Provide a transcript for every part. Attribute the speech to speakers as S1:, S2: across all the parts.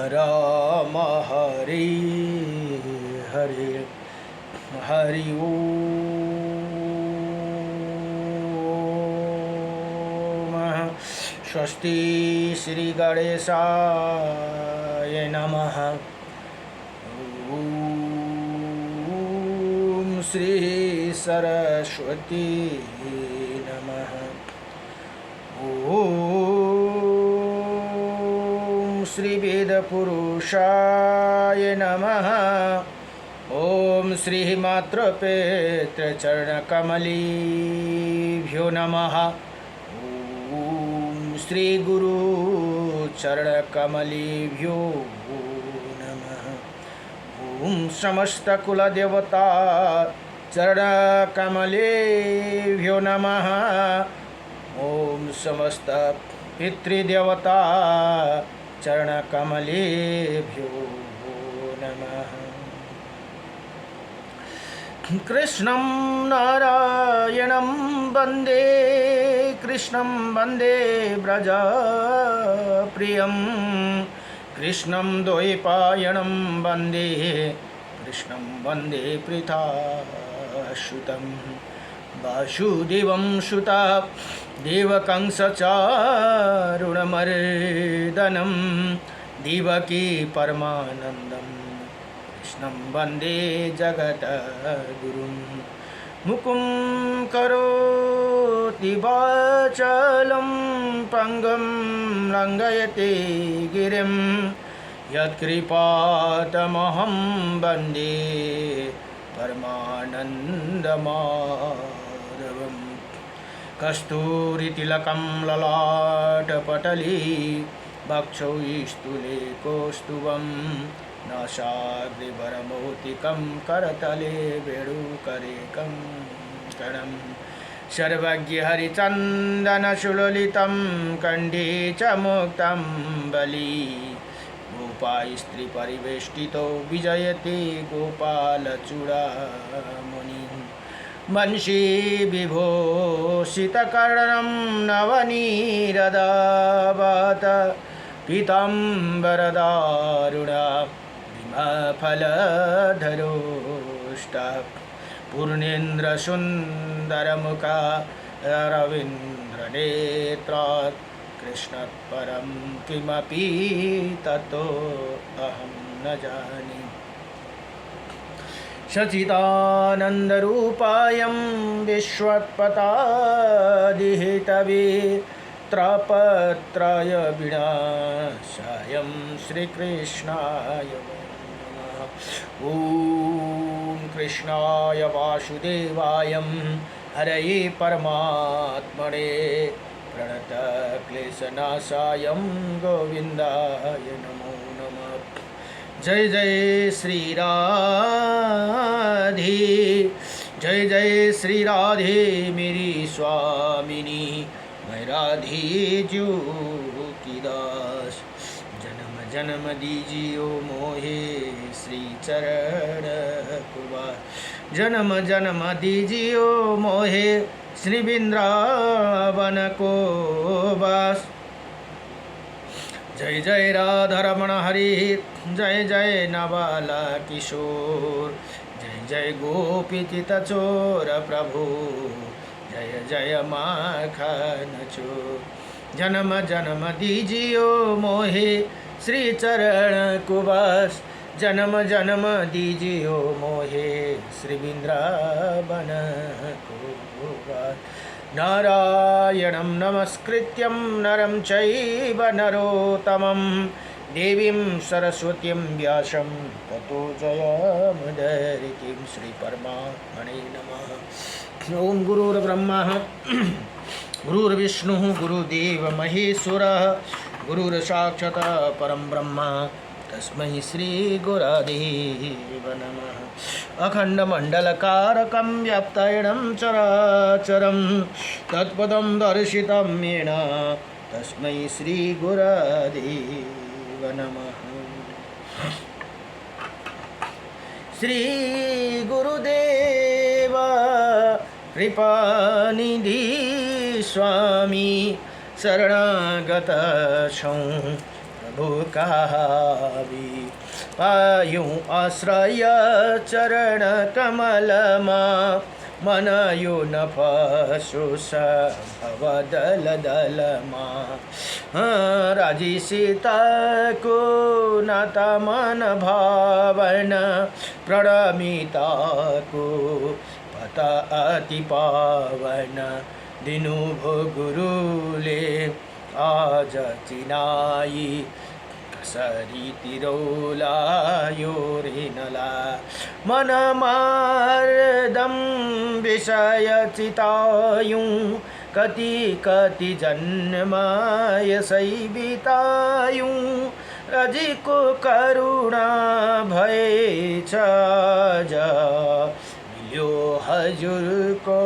S1: राम हरे हरे हरि ओम। स्वस्ति श्री गणेशाय नमः। ओम श्री सरस्वती नमः। ओम श्री वेद पुरुषाय नमः। ओम श्री मातृपेत्र चरण कमलीभ्यो नमः। ओम श्री गुरु चरण कमलीभ्यो नमः। ओम समस्त कुल देवता चरण कमलेभ्यो नमः। ओम समस्त पितृदेवता चरण कमलेभ्यो नमः। कृष्णं नारायणं वन्दे कृष्णं वन्दे व्रजप्रियं कृष्णं द्वैपायनं वन्दे कृष्णं वन्दे पृथासुतं वासुदेवं सुता देवकं सचारुणमर्दनं देवकी परमानन्दं कृष्णं वन्दे जगद्गुरुं। मुकुं करोति वाचालं पङ्गुं लङ्घयते गिरिं यत्कृपातमहं वन्दे परमानन्दमाधवम्। कस्तूरितिलकं ललाटपटले वक्षौ स्थूले कौस्तुभं नासाग्रवरमौक्तिकं करतले वेणुकरेकं कणं सर्वज्ञहरिचन्दनसुललितं कण्ठे च मुक्तं बली गोपास्त्रीपरिवेष्टितो विजयते गोपालचूडामणि वंशी विभूषितकर्णं नवनीरदावत पीताम्बरदारुणा भीमफलधरोष्ट पूर्णेन्द्रसुन्दरमुखा रवीन्द्रनेत्रात् कृष्णात् परं किमपि ततो अहं न जाने। सच्चिदानन्दरूपायं विश्वोत्पत्यादिहेतवे त्रयपत्रय विनाशायं श्रीकृष्णाय नमः। ॐ कृष्णाय वासुदेवाय हरये परमात्मने प्रणतक्लेशनाशाय गोविन्दाय नमो नमः। जय जय श्री राधे जय जय श्री राधे मेरी स्वामिनी मैं राधे जो की दास। जन्म जन्म दीजियो मोहे श्री चरण कुमार। जन्म जन्म दीजियो मोहे श्री वृंदावन को वास। जय जय राधारमण हरि जय जय नवाला किशोर जय जय गोपी चितचोर प्रभु जय जय माखन चोर। जन्म जन्म दीजियो मोहे श्री चरण कुवास। जन्म जन्म दीजियो मोहे श्री वृंदावन कुवास। नारायणं नमस्कृत्यं नरं चैव नरोत्तमं देवीं सरस्वतीं व्यासं ततो जयमुदीरयेत्। श्री परमात्मने नमः। ओम गुरुर्ब्रह्मा गुरुर्विष्णु गुरुदेव महेश्वरः गुरुर्साक्षात् परं ब्रह्म तस्मै श्री गुरुदेव नमः। अखण्डमण्डलकारकं व्याप्तेनं चराचरं तत्पदं दर्शितं येन तस्मै श्री गुरुदेव नमः। श्री गुरुदेव कृपानिधि स्वामी शरणागत छौं भूकावी पायूं आश्रय चरण कमलमा मन यो न फसोस भवदल दलमा राजी सीताको नाता मन भावन प्रणमिताको पता अति पावन दिनु भो गुरुले आज चिनाई कसरी तिरौलायो रेनला मन मार्दम विषय चितायूं कति कति जन्म यसै बितायूं रजीको करुणा भएछ मिल्यो हजुरको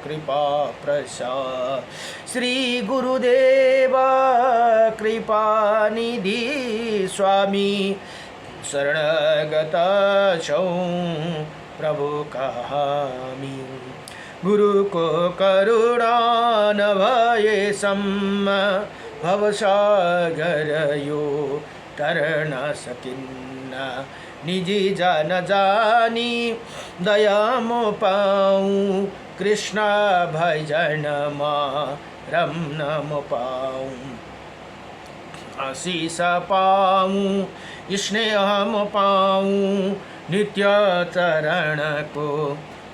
S1: कृपा प्रसाद श्री गुरुदेव कृपा निधि स्वामी शरणगत छौ प्रभु कहामी गुरुको करुणा नभएसम्म भवसागर यो तर्न सकिन्न निजी जान जानी दया मो पाऊँ कृष्ण भजनमा रम्न म पाऊँ आशीष पाऊँ स्नेह म पाऊँ नित्य चरणको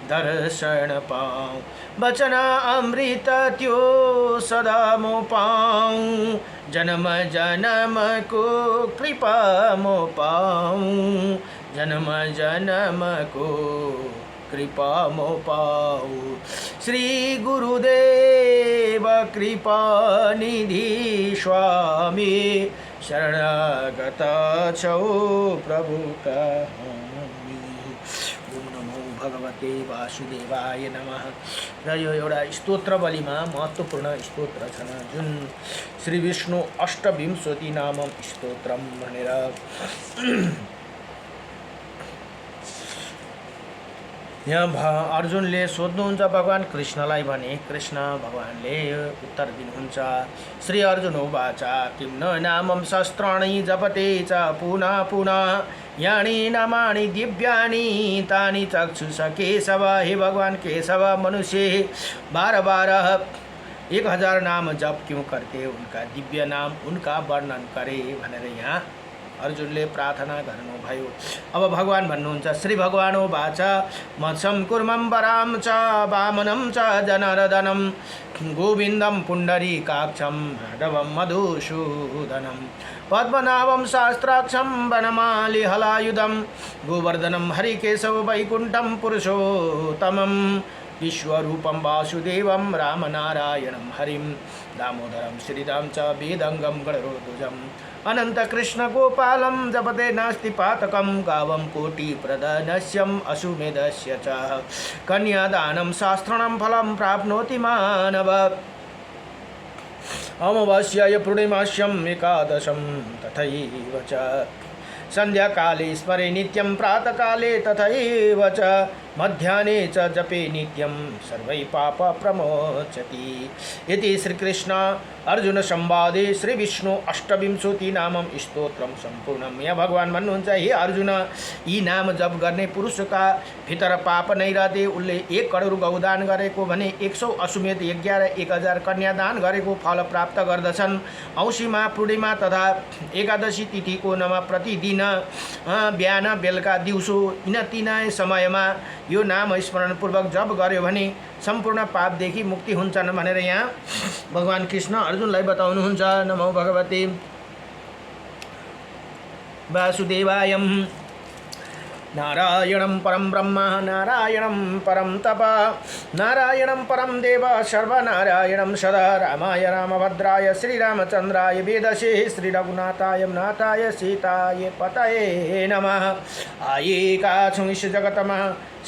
S1: दर्शन पाऊँ वचन अमृत त्यो सदा म पाऊँ जन्म जन्मको कृपा म पाऊँ जन्म जन्मको कृपा म पाऊँ श्री गुरुदेव कृपा निधि स्वामी शरणागत छौ प्रभु कहामी ओम नमो भगवते वासुदेवाय नमः र यो एउटा स्तोत्र बलिमा महत्त्वपूर्ण स्तोत्र छन् जुन श्री विष्णु अष्टविंशति नामम स्तोत्रम भनेर यहाँ अर्जुनले सोध्नुहुन्छ भगवान कृष्णलाई भने कृष्ण भगवानले उत्तर दिनुहुन्छ श्री अर्जुन उवाच किं न नामं शस्त्राणि जपते च पुनः पुनः यानि नामानि दिव्यानि तानि चक्षुष केशव हे भगवान केशव मनुष्य बार बार 1000 नाम जप क्यों करते उनका दिव्य नाम उनका वर्णन करे भनेर यहाँ अर्जुनले प्रार्थना गर्नुभयो। अब भगवान भन्नुहुन्छ श्री भगवानो वाच मत्सं कुर्मं वरां च वामनं च जनार्दनं गोविन्दं पुण्डरीकाक्षं माधवं मधुसूदनं पद्मनाभं शास्त्राक्षं वनमाली हलायुधं गोवर्धनं हरिकेशव वैकुण्ठं पुरुषोत्तमं विश्वरूपं वासुदेवं रामनारायणं हरिं दामोदरं श्रीराम च वेदंगं गणरोध्वजम् अनंत कृष्ण गोपालं जपते नास्ति पातकं गावं कोटिप्रदनस्यम् अश्वमेधस्य च कन्यादानं शास्त्रणं फलं प्राप्नोति मानव अमावास्याय पूर्णिमास्यम् एकादशं तथैव च संध्याकाले स्मरे नित्यं प्रातःकाले तथैव च मध्याह्ने च जपे नित्यं सर्वै पाप प्रमोचति इति श्रीकृष्ण अर्जुन संवादे श्री विष्णु अष्टविंशति नामम स्तोत्रम सम्पूर्णम। यहाँ भगवान भन्नुहुन्छ हे अर्जुन यी नाम जप गर्ने पुरुषका भित्र पाप नै रहते उसले 1 करोड गौदान गरेको भने 100 अश्वमेध यज्ञ र 1000 कन्यादान गरेको फल प्राप्त गर्दछन्। औँसीमा पूर्णिमा तथा एकादशी तिथिको नमा प्रतिदिन बिहान बेलुका दिउँसो यिन तीनै समयमा यो नाम स्मरणपूर्वक जप गर्यो भने सम्पूर्ण पापदेखि मुक्ति हुन्छन् भनेर यहाँ भगवान कृष्ण अर्जुनलाई बताउनुहुन्छ। नमो भगवते वासुदेवाय नारायणं परं ब्रह्म नारायणं परं तप नारायणं परं देव सर्वनारायणं सदा रामाय रामभद्राय श्रीरामचन्द्राय वेदसे श्रीरघुनाथाय नाथाय सीताय पतये नमः। आये काछुं इस जगतमा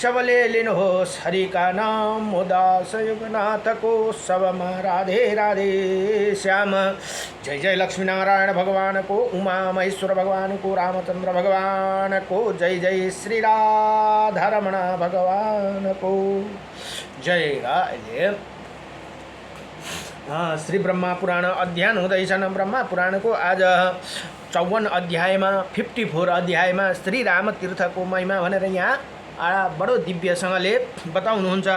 S1: सबले लिनुहोस् हरि का नाम उदास युगनाथ को सबमा राधे राधे श्याम। जय जय लक्ष्मी नारायण भगवान को उमा महेश्वर भगवान को रामचंद्र भगवान को जय जय श्री राधारमण भगवान को जय राधे। श्री ब्रह्मा पुराण अध्ययन हुँदैछन्। ब्रह्मा पुराणको आज 54 अध्यायमा 54 अध्यायमा श्री रामतीर्थको महिमा भनेर यहाँ बडो दिव्यसँगले बताउनुहुन्छ।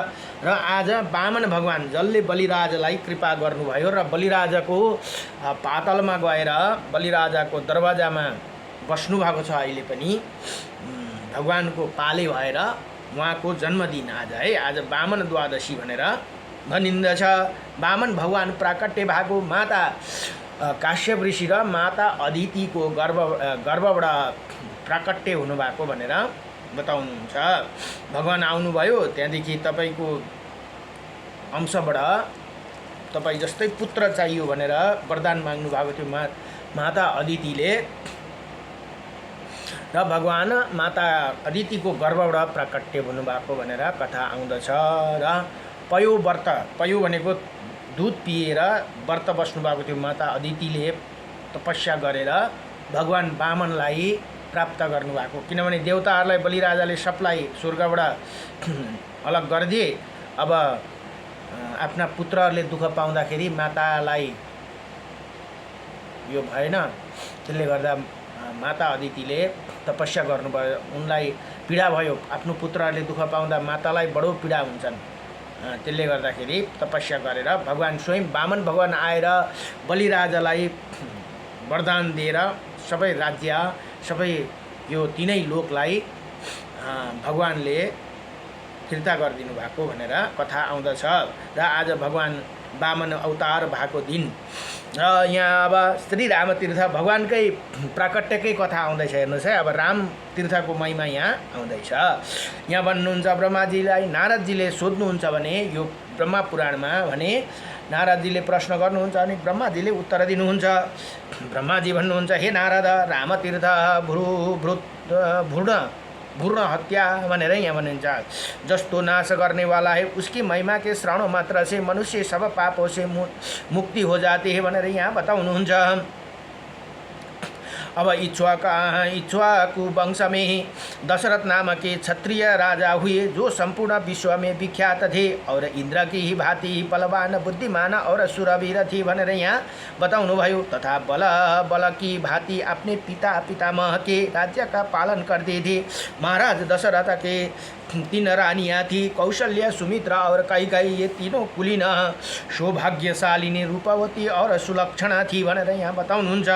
S1: र आज वामन भगवान जसले बलिराजलाई कृपा गर्नुभयो र बलिराजाको पातलमा गएर बलिराजाको दरवाजामा बस्नुभएको छ। अहिले पनि भगवानको पाले भएर उहाँको जन्मदिन आज है, आज वामन द्वादशी भनेर भनिन्दछ। वामन भगवान प्राकट्य भएको माता काश्यप ऋषि र माता अदितिको गर्भबाट प्राकट्य हुनुभएको भनेर बताउनुहुन्छ। भगवान आउनुभयो, त्यहाँदेखि तपाईँको अंशबाट तपाईँ जस्तै पुत्र चाहियो भनेर वरदान माग्नु भएको थियो माता अदितिले, र भगवान माता अदितिको गर्भबाट प्राकट्य हुनुभएको भनेर कथा आउँदछ। र पयो व्रत, पयो भनेको दुध पिएर व्रत बस्नुभएको थियो माता अदितिले, तपस्या गरेर भगवान वामनलाई प्राप्त गर्नुभएको। किनभने देवताहरूलाई बलिराजाले सबलाई स्वर्गबाट अलग गरिदिए। अब आफ्ना पुत्रहरूले दुःख पाउँदाखेरि मातालाई यो भएन, त्यसले गर्दा माता अदितिले तपस्या गर्नुभयो। उनलाई पीडा भयो, आफ्नो पुत्रहरूले दुःख पाउँदा मातालाई बडो पीडा हुन्छन्। त्यसले गर्दाखेरि तपस्या गरेर भगवान स्वयं वामन भगवान आएर बलिराजालाई वरदान दिएर सबै राज्य, सबै यो तीनै लोकलाई भगवानले फिर्ता गरिदिनु भएको भनेर कथा आउँदछ। र आज भगवान वामन अवतार भएको दिन र यहाँ अब श्री रामतीर्थ भगवानकै प्राकट्यकै कथा आउँदैछ। हेर्नुहोस् है, अब राम तीर्थको महिमा यहाँ आउँदैछ। यहाँ भन्नुहुन्छ ब्रह्माजीलाई नारदजीले सोध्नुहुन्छ भने यो ब्रह्मा पुराणमा भने नारदजीले प्रश्न गर्नुहुन्छ अनि ब्रह्माजीले उत्तर दिनुहुन्छ। ब्रह्माजी भन्नुहुन्छ, हे नारद, रामतीर्थ भूर्ण हत्या भनेर यहाँ भनिन्छ। जस्तो नाश करने वाला है उसकी महिमा के श्रवण मात्र से मनुष्य सब पापों से मुक्ति हो जाती है भनेर यहाँ बताउनुहुन्छ। अब इक्ष्वाकु वंश में दशरथ नाम के क्षत्रिय राजा हुए जो संपूर्ण विश्व में विख्यात थे और इंद्र की ही भांति बलवान बुद्धिमान और सुरवीर थे भनेर यहाँ बताउनु भयो। तथा बल की भांति अपने पिता पितामह के राज्य का पालन करते थे। महाराज दशरथ के 3 रानियाँ थी, कौशल्य, सुमित्रा और कैकेयी। ये तीनों कुलीन सौभाग्यशालिनी, रूपवती और सुलक्षणा थी भनेर यहाँ बताउनुहुन्छ।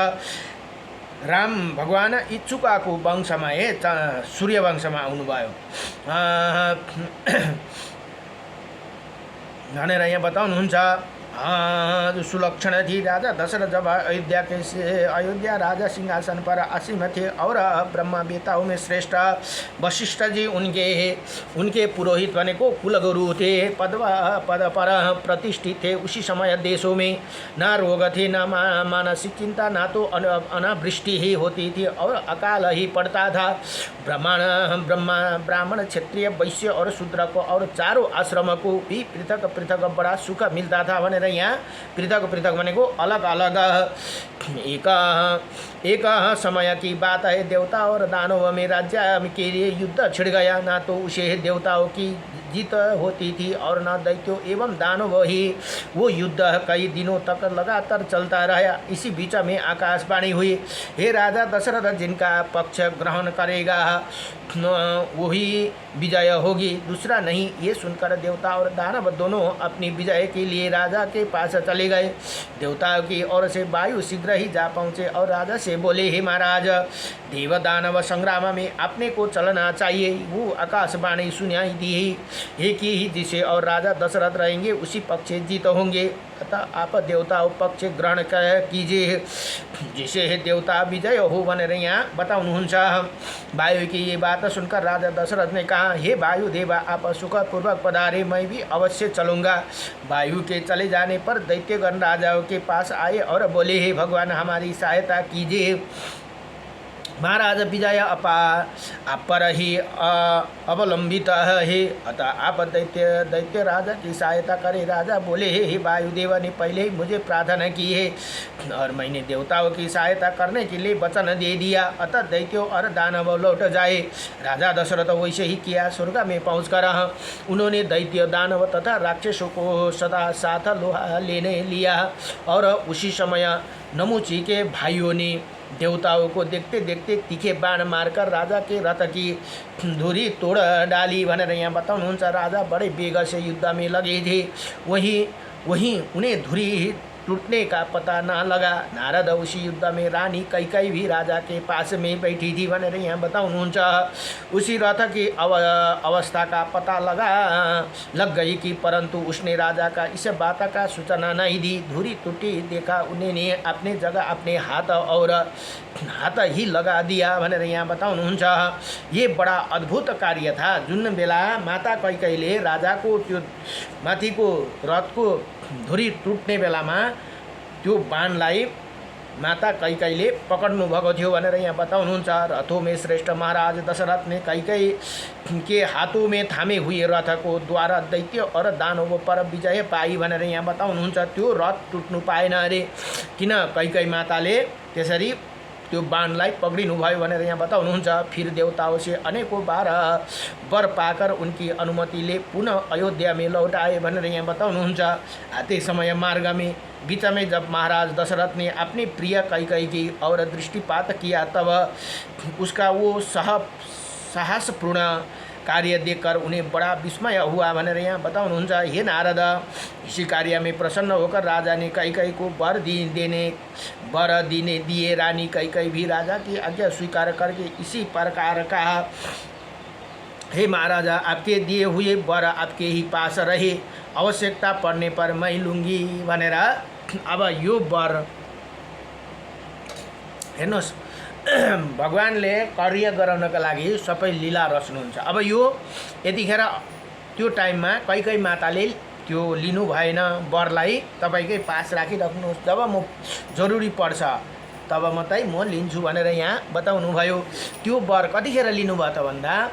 S1: राम भगवान इच्छुकाको वंशमा सूर्य वंशमा आउनुभयो भनेर यहाँ बताउनुहुन्छ। सुलक्षण थी। राजा दशरथ जब अयोध्या राजा सिंहासन पर आसीन थे और ब्रह्मा वेताओं में श्रेष्ठ वशिष्ठ जी उनके पुरोहित भनेको कुलगुरु थे, पद पर प्रतिष्ठित थे। उसी समय देशों में ना रोग थे, ना मानसिक चिंता, ना तो अनावृष्टि ही होती थी और अकाल ही पड़ता था। ब्राह्मण, क्षत्रिय, वैश्य और शूद्र को और चारों आश्रम को भी पृथक पृथक बड़ा सुख मिलता था भनेर यहाँ पृथक पृथक भनेको अलग अलग। एक समय की बात है, देवता और दानव में राज्य के लिए युद्ध छिड़ गया। ना तो उसे देवताओं की जीत होती थी और न दैत्यों एवं दानव ही। वो युद्ध कई दिनों तक लगातार चलता रहा। इसी बीच में आकाशवाणी हुई, हे राजा दशरथ, जिनका पक्ष ग्रहण करेगा वही विजय होगी, दूसरा नहीं। ये सुनकर देवता और दानव दोनों अपनी विजय के लिए राजा के पास चले गए। देवताओं की ओर से वायु शीघ्र ही जा पहुँचे और राजा से बोले, हे महाराज, देव दानव संग्राम में अपने को चलना चाहिए। वो आकाशवाणी सुनाई दी एक ही जिसे और राजा दशरथ रहेंगे उसी पक्ष जीत होंगे, अतः आप देवताओं पक्ष ग्रहण कीजिए, जिसे देवता विजय हो भनेर यहाँ बताउनुहुन्छ। वायु की ये बात सुनकर राजा दशरथ ने कहा, हे वायु देवा, आप सुखपूर्वक पधारे, मैं भी अवश्य चलूँगा। वायु के चले जाने पर दैत्यगण राजाओं के पास आए और बोले, हे भगवान, हमारी सहायता कीजिए। महाराज विजय आप पर ही अवलंबित है, अतः आप दैत्य राजा की सहायता करें। राजा बोले, हे वायुदेव ने पहले ही मुझे प्रार्थना की है और मैंने देवताओं की सहायता करने के लिए वचन दे दिया, अतः दैत्यों और दानव लौट जाए। राजा दशरथ वैसे ही किया। स्वर्ग में पहुंचकर उन्होंने दैत्य, दानव तथा राक्षसों को सदा साथ लेने लिया और उसी समय नमुची के भाइयों ने देवताओं को देखते देखते तीखे बाण मारकर राजा के रथ की धुरी तोड़ डाली भनेर यहाँ बताउनुहुन्छ। राजा बड़े वेग से युद्ध में लगे थे, वहीं उन्हें धुरी टूटने का पता ना लगा। नारद उसी युद्ध में रानी कैकेयी भी राजा के पास में बैठी थी भनेर यहाँ बताउनुहुन्छ। उसी रथ की अवस्था का पता लग गई कि परंतु उसने राजा का इस बात का सूचना नहीं दी। धुरी टूटी देखा उन्होंने अपने जगह अपने हाथ ही लगा दिया भनेर यहाँ बताउनुहुन्छ। ये बड़ा अद्भुत कार्य था। जुन बेला माता कैकेयीले राजाको त्यो माथिको रथको धुरी टुट्ने बेलामा त्यो बाणलाई माता कैकेयीले पकड्नु भएको थियो भनेर यहाँ बताउनुहुन्छ। रथों में श्रेष्ठ महाराज दशरथ ने कैकेयी के हाथों में थामे हुए रथ को द्वारा दैत्य और दानवों पर विजय पाई भनेर यहाँ बताउनुहुन्छ। त्यो रथ टुट्नु पाएन अरे, किन कैकेयी माताले त्यसरी त्यो बाणलाई पकडिनु भयो भनेर यहाँ बताउनुहुन्छ। फिर देवताओं से अनेकों बार वर पाकर उनकी अनुमतिले पुनः अयोध्या में लौट आए भनेर यहाँ बताउनुहुन्छ। आते समय मार्ग में बीच में जब महाराज दशरथ ने अपनी प्रिय कैकेयी की और दृष्टिपात किया तब उसका वो साहसपूर्ण कार्य देखकर उन्हें बड़ा विस्मय हुआ भनेर यहाँ बताउनुहुन्छ। हे नारद, इसी कार्य में प्रसन्न होकर राजा ने कैकेयी को वर दिए। रानी कैकेयी भी राजा की आज्ञा स्वीकार करके इसी प्रकार कहा, हे महाराजा, आपके दिए हुए वर आपके ही पास रहे, आवश्यकता पड़ने पर मैं लूँगी भनेर। अब यो वर हेर्नुहोस्, भगवानले कार्य गराउनका लागि सबै लीला रच्नुहुन्छ। अब यो यतिखेर त्यो टाइममा कैकेयी माताले त्यो लिनु भएन, वरलाई तपाईँकै पास राखिराख्नुहोस्, जब म जरुरी पर्छ तब मात्रै म लिन्छु भनेर यहाँ बताउनु भयो। त्यो वर कतिखेर लिनुभयो त भन्दा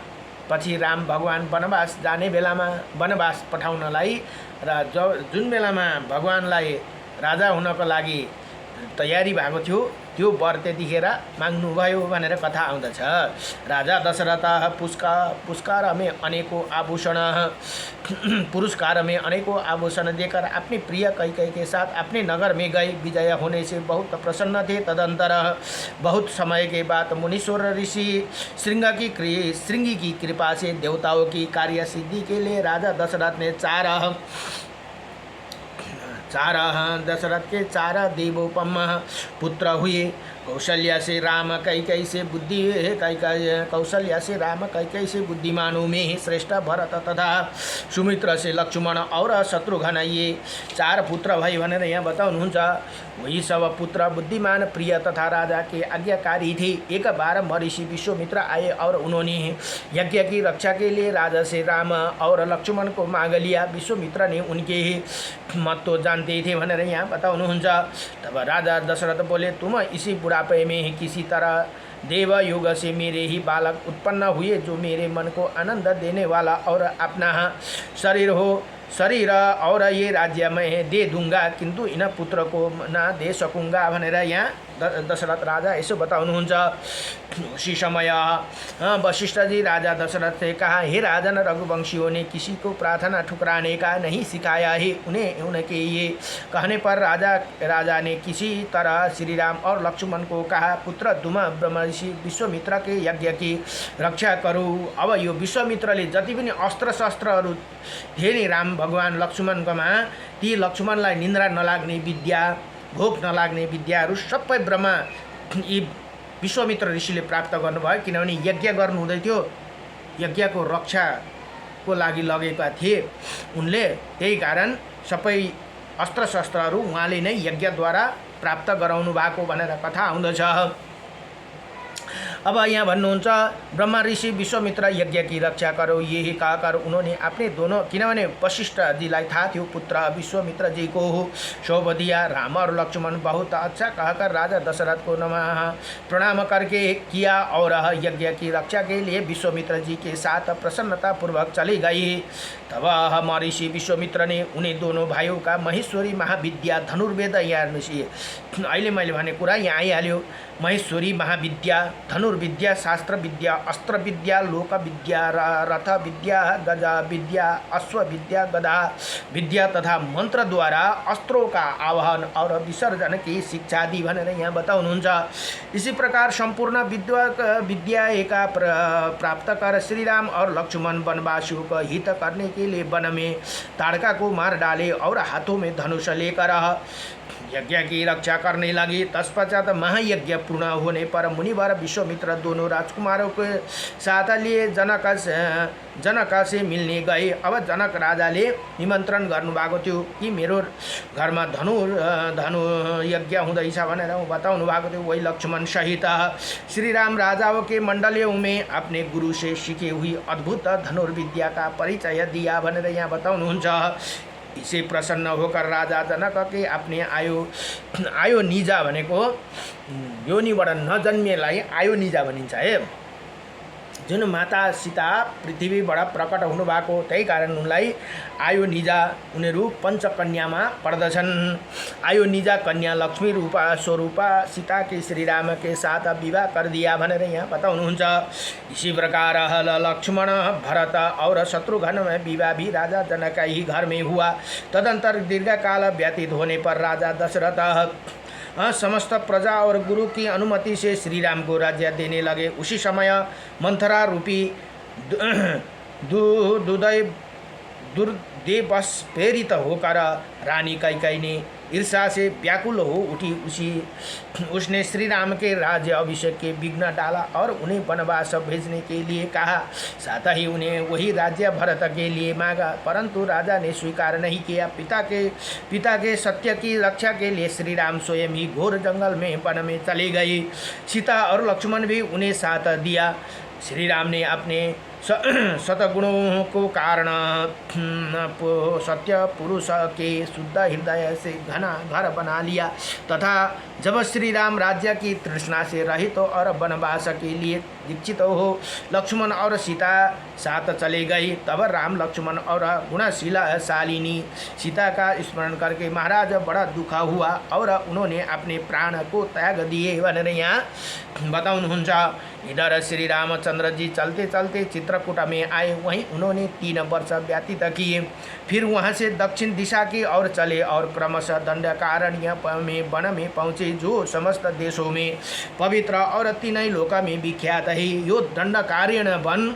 S1: पछि राम भगवान वनवास जाने बेलामा वनवास पठाउनलाई र जुन बेलामा भगवानलाई राजा हुनको लागि तयारी भएको थियो त्यो वर त्यतिखेर माग्नुभयो भनेर कथा आउँदछ। राजा दशरथ पुरस्कार में अनेकों आभूषण देकर अपनी प्रिय कैकेयी के साथ अपने नगर में गए। विजय होने से बहुत प्रसन्न थे। तदंतर बहुत समय के बाद मुनीश्वर ऋषि श्रृंगी की कृपा से देवताओं की कार्य सिद्धि के लिए राजा दशरथ ने दशरथ के 4 देवोपम पुत्र हुए। कौशल्या से राम कैकेयी से बुद्धिमानों में श्रेष्ठ भरत तथा सुमित्र से लक्ष्मण और शत्रुघ्न, ये 4 पुत्र भाई भनेर यहाँ बताउनुहुन्छ। वही सब पुत्र बुद्धिमान, प्रिय तथा राजा के आज्ञाकारी थे। एक बार महर्षि विश्वामित्र आए और उन्होंने यज्ञ की रक्षा के लिए राजा से राम और लक्ष्मण को मांग लिया। विश्वामित्र ने उनके मत तो जानते थे भनेर यहाँ बताउनुहुन्छ। तब राजा दशरथ बोले, तुम इसी बुढ़ापे में ही किसी तरह देव योग से मेरे ही बालक उत्पन्न हुए, जो मेरे मन को आनंद देने वाला और अपना शरीर और ये राज्य मैं दे दूंगा, किंतु इन पुत्र को ना दे सकूंगा भनेर यहाँ दशरथ राजा यसो बताउनुहुन्छ। उसी समय वशिष्ठ जी राजा दशरथ से कहा, हे राजन, रघुवंशियों ने किसी को प्रार्थना ठुकराने का नहीं सिखाया है। उनके ये कहने पर राजा ने किसी तरह श्री राम और लक्ष्मण को कहा, पुत्र तुम ब्रह्मर्षि विश्वामित्र के यज्ञ की रक्षा करो। अब यो विश्वामित्रले जति पनि अस्त्र शस्त्रहरू थिए नि राम भगवान लक्ष्मणकोमा, ती लक्ष्मणलाई निन्द्रा नलाग्ने विद्या, भोक नलाग्ने विद्याहरू सबै ब्रह्मा यी विश्वामित्र ऋषिले प्राप्त गर्नुभयो। किनभने यज्ञ गर्नु हुँदै थियो, यज्ञको रक्षाको लागि लगेका थिए उनले, त्यही कारण सबै अस्त्र शस्त्रहरू उहाँले नै यज्ञद्वारा प्राप्त गराउनु भएको भनेर कथा आउँदछ। अब यहाँ भन्नुहुन्छ, ब्रह्मा ऋषि विश्वामित्र यज्ञ की रक्षा करो, यही कहकर उन्होंने अपने दोनों, किनभने वशिष्ठ जीलाई था थियो पुत्र विश्वामित्र जी को शोभ दिया। राम और लक्ष्मण बहुत अच्छा कहकर राजा दशरथ को नमः प्रणाम करके किया और यज्ञ की रक्षा के लिए विश्वामित्र जी के साथ प्रसन्नता पूर्वक चली गई। तब महर्षि विश्वामित्र ने उन्हें दोनों भाइयों का महेश्वरी महाविद्या धनुर्वेद, यहाँ अहिले मैले भने कुरा यहाँ आइहाल्यो, महेश्वरी महाविद्या धनुर्वेद धनुर्विद्या, शास्त्र विद्या, अस्त्र विद्या, लोक विद्या, रथ विद्या, गजा विद्या, अश्व विद्या, गदा विद्या तथा मंत्र द्वारा अस्त्रों का आवाहन और विसर्जन की शिक्षा दी भनेर यहाँ बताउनुहुन्छ। इसी प्रकार संपूर्ण विद्या का प्राप्त कर श्री राम और लक्ष्मण वनवासियों का हित करने के लिए वन में ताड़का को मार डाले और हाथों में धनुष लेकर यज्ञ की रक्षा करने लगी। तत्पश्चात महायज्ञ पूर्ण होने पर मुनिवर विश्वामित्र दोनों राजकुमारों के साथ लिए जनक से मिलने गए। अब जनक राजाले निमन्त्रण गर्नुभएको थियो कि मेरो घरमा धनु यज्ञ हुँदैछ भनेर बताउनु भएको थियो। वही लक्ष्मण सहित श्री राम राजाओं के मंडलियों में अपने गुरु से सीखे हुई अद्भुत धनुर्विद्या का परिचय दिया भनेर यहाँ बताउनुहुन्छ। इसे प्रसन्न होकर राजा जनक के अपने आयो निजा भनेको योनिबाट नजन्मेलाई आयो निजा भनिन्छ है। जुन माता सीता पृथ्वीबाट प्रकट हुनुभएको त्यही कारण उनलाई आयो निजा उनीहरू पञ्चकन्यामा पर्दछन्। आयो निजा कन्या लक्ष्मी रूपा स्वरूपा सीता के श्री राम के साथ विवाह कर दिया भनेर यहाँ बताउनुहुन्छ। इसी प्रकार लक्ष्मण भरत और शत्रुघ्न में विवाह भी राजा जनक ही घर में हुआ। तदंतर दीर्घकाल व्यतीत होने पर राजा दशरथ समस्त प्रजा और गुरु की अनुमति से श्री राम को राज्य देने लगे। उसी समय मंथरा रूपी दुर्देवश प्रेरित होकर रानी कैकेयी ने ईर्षा से व्याकुल हो उठी। उसने श्री राम के राज्य अभिषेक के विघ्न डाला और उन्हें वनवास भेजने के लिए कहा। साथ ही उन्हें वही राज्य भरत के लिए मांगा, परंतु राजा ने स्वीकार नहीं किया। पिता के सत्य की रक्षा के लिए श्री राम स्वयं ही घोर जंगल में वन में चले गए। सीता और लक्ष्मण भी उन्हें साथ दिया। श्री राम ने अपने सतगुणों को कारण सत्य पुरुष के शुद्ध हृदय से घना घर बना लिया तथा जब श्री राम राज्य की तृष्णा से रहित हो और वनवास के लिए दीक्षित हो लक्ष्मण और सीता साथ चले गई। तब राम लक्ष्मण और गुणशीलाशालिनी सीता का स्मरण करके महाराज बड़ा दुख हुआ और उन्होंने अपने प्राण को त्याग दिए भनेर यहाँ बताउनुहुन्छ। इधर श्री रामचंद्र जी चलते चलते चित्रकूट में आए। वहीं उन्होंने 3 वर्ष व्यतीत किए। फिर वहां से दक्षिण दिशा की ओर चले और क्रमशः दंडकारण्य में वन में पहुँचे, जो समस्त देशों में पवित्र और 3 लोक में विख्यात है। यो दंडकारण्य वन